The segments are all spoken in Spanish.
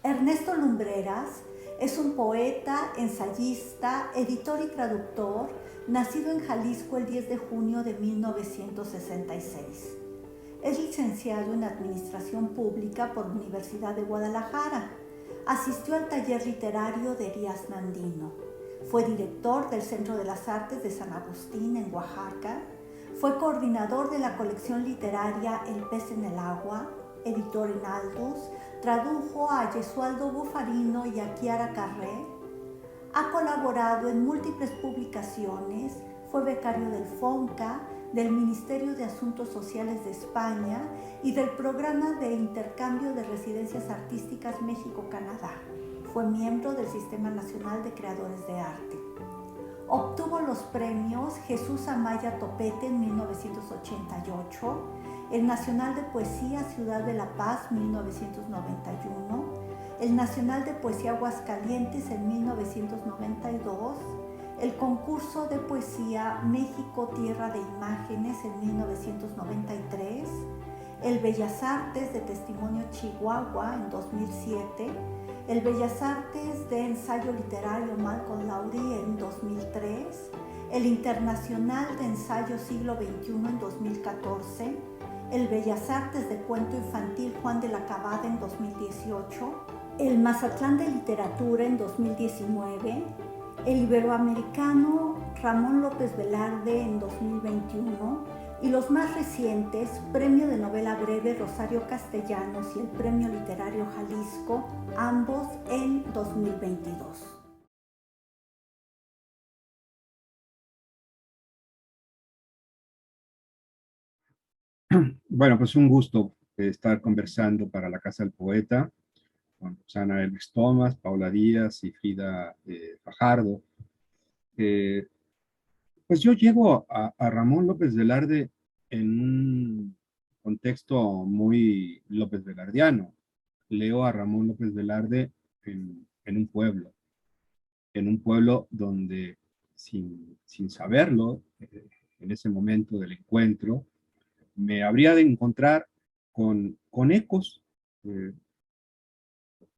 Ernesto Lumbreras es un poeta, ensayista, editor y traductor, nacido en Jalisco el 10 de junio de 1966. Es licenciado en Administración Pública por la Universidad de Guadalajara. Asistió al taller literario de Elías Nandino. Fue director del Centro de las Artes de San Agustín en Oaxaca. Fue coordinador de la colección literaria El pez en el agua, editor en Aldus. Tradujo a Gesualdo Buffarino y a Chiara Carré. Ha colaborado en múltiples publicaciones. Fue becario del FONCA, del Ministerio de Asuntos Sociales de España y del Programa de Intercambio de Residencias Artísticas México-Canadá. Fue miembro del Sistema Nacional de Creadores de Arte. Obtuvo los premios Jesús Amaya Topete en 1988, el Nacional de Poesía Ciudad de la Paz 1991, el Nacional de Poesía Aguascalientes en 1992, el Concurso de Poesía México Tierra de Imágenes en 1993, el Bellas Artes de Testimonio Chihuahua en 2007, el Bellas Artes de Ensayo Literario Malcolm Lowry en 2003, el Internacional de Ensayo Siglo XXI en 2014, el Bellas Artes de Cuento Infantil Juan de la Cabada en 2018, el Mazatlán de Literatura en 2019, el Iberoamericano Ramón López Velarde en 2021 y los más recientes, Premio de Novela Breve Rosario Castellanos y el Premio Literario Jalisco, ambos en 2022. Bueno, pues un gusto estar conversando para la Casa del Poeta con Roxana Elvis Thomas, Paula Díaz y Frida Fajardo. Eh, pues yo llego a Ramón López Velarde en un contexto muy López Velardiano. Leo a Ramón López Velarde en un pueblo donde sin saberlo, en ese momento del encuentro, me habría de encontrar con ecos, eh,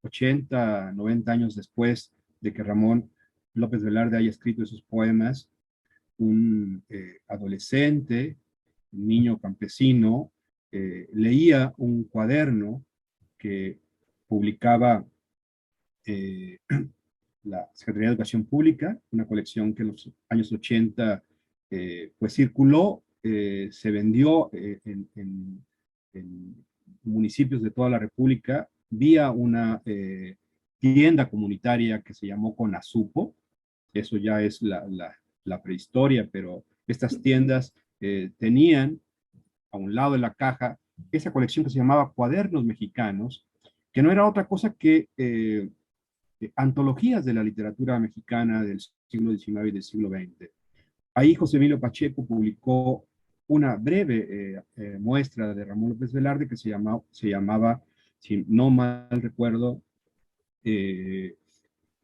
80, 90 años después de que Ramón López Velarde haya escrito esos poemas, un adolescente, un niño campesino, leía un cuaderno que publicaba eh, la Secretaría de Educación Pública, una colección que en los años 80 pues circuló, se vendió en municipios de toda la República vía una tienda comunitaria que se llamó Conasupo. Eso ya es la prehistoria, pero estas tiendas tenían a un lado de la caja esa colección que se llamaba Cuadernos Mexicanos, que no era otra cosa que antologías de la literatura mexicana del siglo XIX y del siglo XX. Ahí José Emilio Pacheco publicó una breve muestra de Ramón López Velarde que se llamaba, si no mal recuerdo, eh,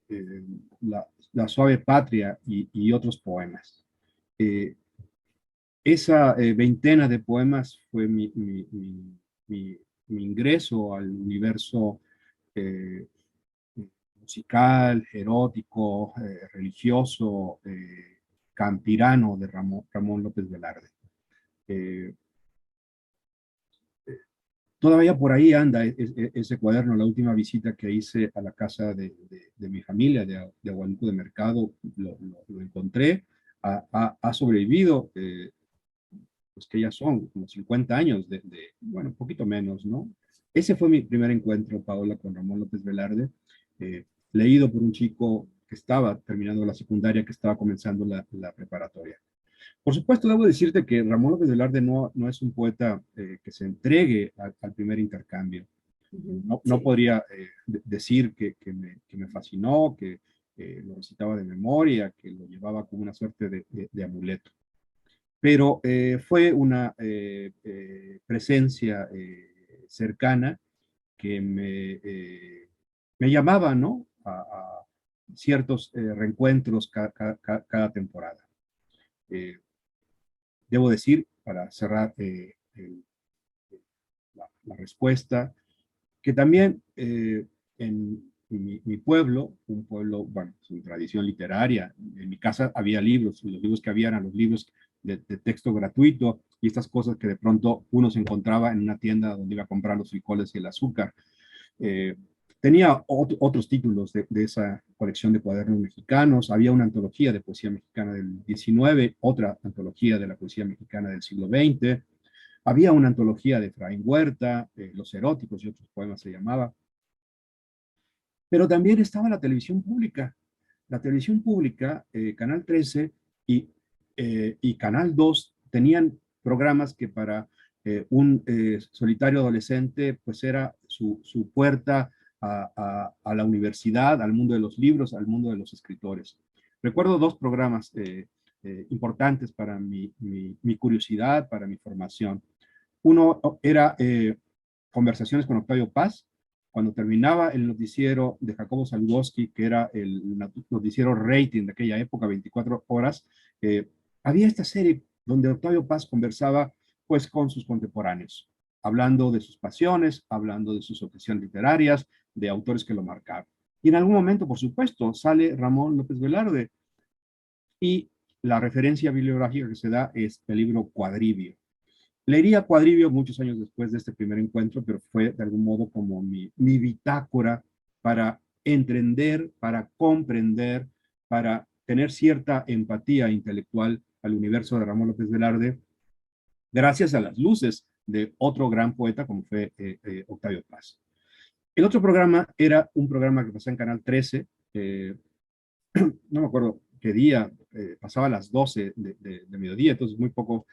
eh, la, Suave Patria y otros poemas. Eh, esa veintena de poemas fue mi ingreso al universo eh, musical, erótico, religioso, campirano de Ramón López Velarde. Eh, Todavía por ahí anda ese cuaderno, la última visita que hice a la casa de mi familia, de Aguanuco de Mercado, lo encontré, ha sobrevivido, pues que ya son como 50 años, bueno, un poquito menos, ¿no? Ese fue mi primer encuentro, Paola, con Ramón López Velarde, leído por un chico que estaba terminando la secundaria, que estaba comenzando la preparatoria. Por supuesto, debo decirte que Ramón López Velarde no es un poeta que se entregue al primer intercambio. No podría decir que me fascinó, que lo recitaba de memoria, que lo llevaba como una suerte de amuleto. Pero fue una presencia cercana que me llamaba, ¿no? A ciertos reencuentros cada temporada. Eh, Debo decir, para cerrar la respuesta, que también mi pueblo, un pueblo, bueno, su tradición literaria, en mi casa había libros, y los libros que había eran los libros de texto gratuito y estas cosas que de pronto uno se encontraba en una tienda donde iba a comprar los frijoles y el azúcar. Eh, Tenía otros títulos de esa colección de cuadernos mexicanos. Había una antología de poesía mexicana del 19, otra antología de la poesía mexicana del siglo XX. Había una antología de Efraín Huerta, Los Eróticos y otros poemas se llamaba. Pero también estaba la televisión pública. La televisión pública, Canal 13 y Canal 2 tenían programas que para un solitario adolescente pues era su puerta a la universidad, al mundo de los libros, al mundo de los escritores. Recuerdo dos programas importantes para mi curiosidad, para mi formación. Uno era Conversaciones con Octavio Paz, cuando terminaba el noticiero de Jacobo Zabludowski, que era el noticiero rating de aquella época, 24 horas, había esta serie donde Octavio Paz conversaba pues con sus contemporáneos, hablando de sus pasiones, hablando de sus obsesiones literarias, de autores que lo marcaron. Y en algún momento, por supuesto, sale Ramón López Velarde y la referencia bibliográfica que se da es el libro Cuadribio. Leería Cuadribio muchos años después de este primer encuentro, pero fue de algún modo como mi bitácora para entender, para comprender, para tener cierta empatía intelectual al universo de Ramón López Velarde, gracias a las luces de otro gran poeta como fue Octavio Paz. El otro programa era un programa que pasaba en Canal 13, no me acuerdo qué día, pasaba a las 12 de mediodía, entonces muy poco,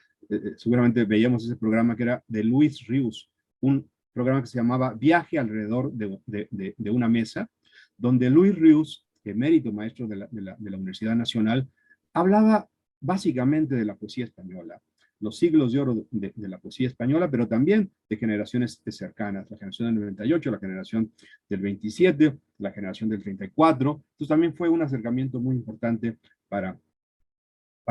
seguramente veíamos ese programa que era de Luis Ríos, un programa que se llamaba Viaje alrededor de una mesa, donde Luis Ríos, emérito maestro de la Universidad Nacional, hablaba básicamente de la poesía española, los siglos de oro de la poesía española, pero también de generaciones cercanas, la generación del 98, la generación del 27, la generación del 34. Entonces también fue un acercamiento muy importante para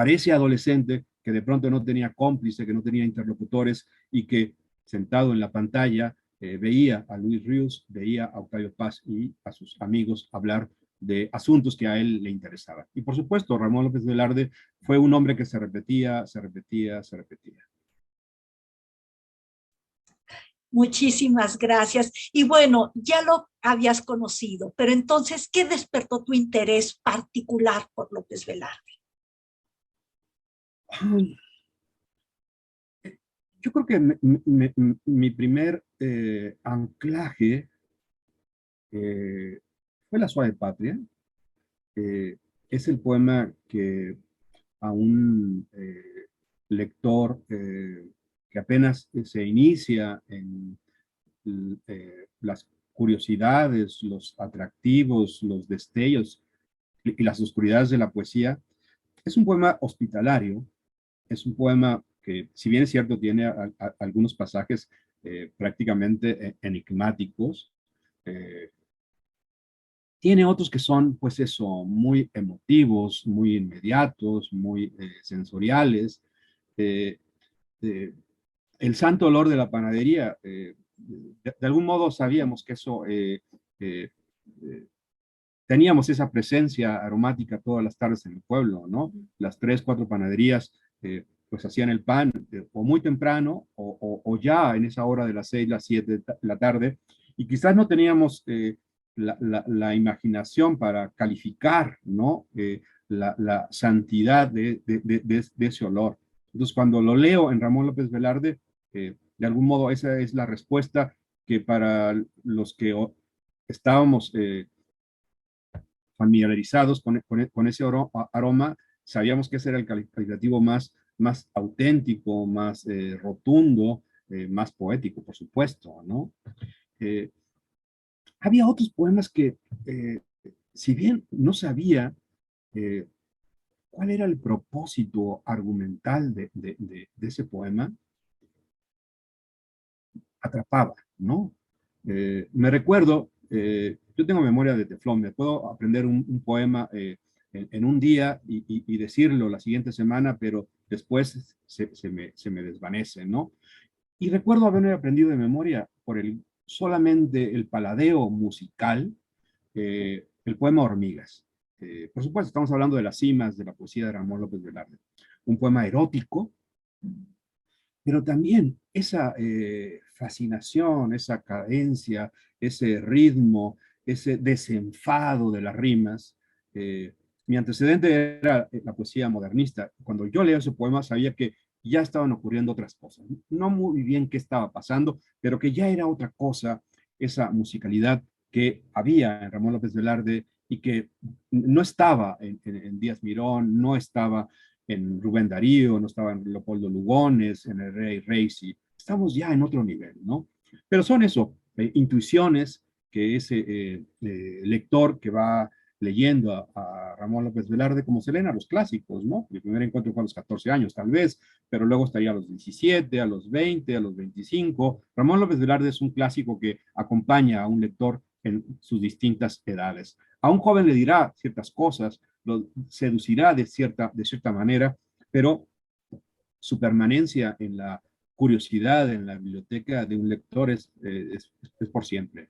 ese adolescente que de pronto no tenía cómplice, que no tenía interlocutores y que sentado en la pantalla veía a Luis Ríos, veía a Octavio Paz y a sus amigos hablar de asuntos que a él le interesaban. Y por supuesto, Ramón López Velarde fue un hombre que se repetía, se repetía, se repetía. Muchísimas gracias. Y bueno, ya lo habías conocido, pero entonces, ¿qué despertó tu interés particular por López Velarde? Yo creo que mi primer anclaje fue La Suave Patria. Es el poema que a un lector que apenas se inicia en las curiosidades, los atractivos, los destellos y las oscuridades de la poesía, es un poema hospitalario, es un poema que, si bien es cierto, tiene algunos pasajes prácticamente enigmáticos, eh, tiene otros que son, pues eso, muy emotivos, muy inmediatos, muy sensoriales. Eh, eh, el santo olor de la panadería, de algún modo sabíamos que eso, eh, teníamos esa presencia aromática todas las tardes en el pueblo, ¿no? Las 3, 4 panaderías, pues hacían el pan o muy temprano o ya en esa hora de las 6, las 7 de la tarde, y quizás no teníamos la imaginación para calificar, ¿no? La santidad de ese olor. Entonces, cuando lo leo en Ramón López Velarde, de algún modo esa es la respuesta que para los que estábamos familiarizados con ese aroma, sabíamos que ese era el calificativo más auténtico, más rotundo, más poético, por supuesto, ¿no? Eh, Había otros poemas que, si bien no sabía eh, cuál era el propósito argumental de ese poema, atrapaba, ¿no? Me recuerdo, yo tengo memoria de teflón, me puedo aprender un poema en un día y decirlo la siguiente semana, pero después se me desvanece, ¿no? Y recuerdo haberme aprendido de memoria por el solamente el paladeo musical, el poema Hormigas. Por supuesto, estamos hablando de las cimas de la poesía de Ramón López Velarde. Un poema erótico, pero también esa fascinación, esa cadencia, ese ritmo, ese desenfado de las rimas. Mi antecedente era la poesía modernista. Cuando yo leía ese poema sabía que ya estaban ocurriendo otras cosas. No muy bien qué estaba pasando, pero que ya era otra cosa esa musicalidad que había en Ramón López Velarde y que no estaba en Díaz Mirón, no estaba en Rubén Darío, no estaba en Leopoldo Lugones, en el Rey Reisi. Estamos ya en otro nivel, ¿no? Pero son eso, intuiciones que ese lector que va leyendo a Ramón López Velarde, como se leen a los clásicos, ¿no? Mi primer encuentro fue a los 14 años, tal vez, pero luego estaría a los 17, a los 20, a los 25. Ramón López Velarde es un clásico que acompaña a un lector en sus distintas edades. A un joven le dirá ciertas cosas, lo seducirá de cierta manera, pero su permanencia en la curiosidad, en la biblioteca de un lector es por siempre.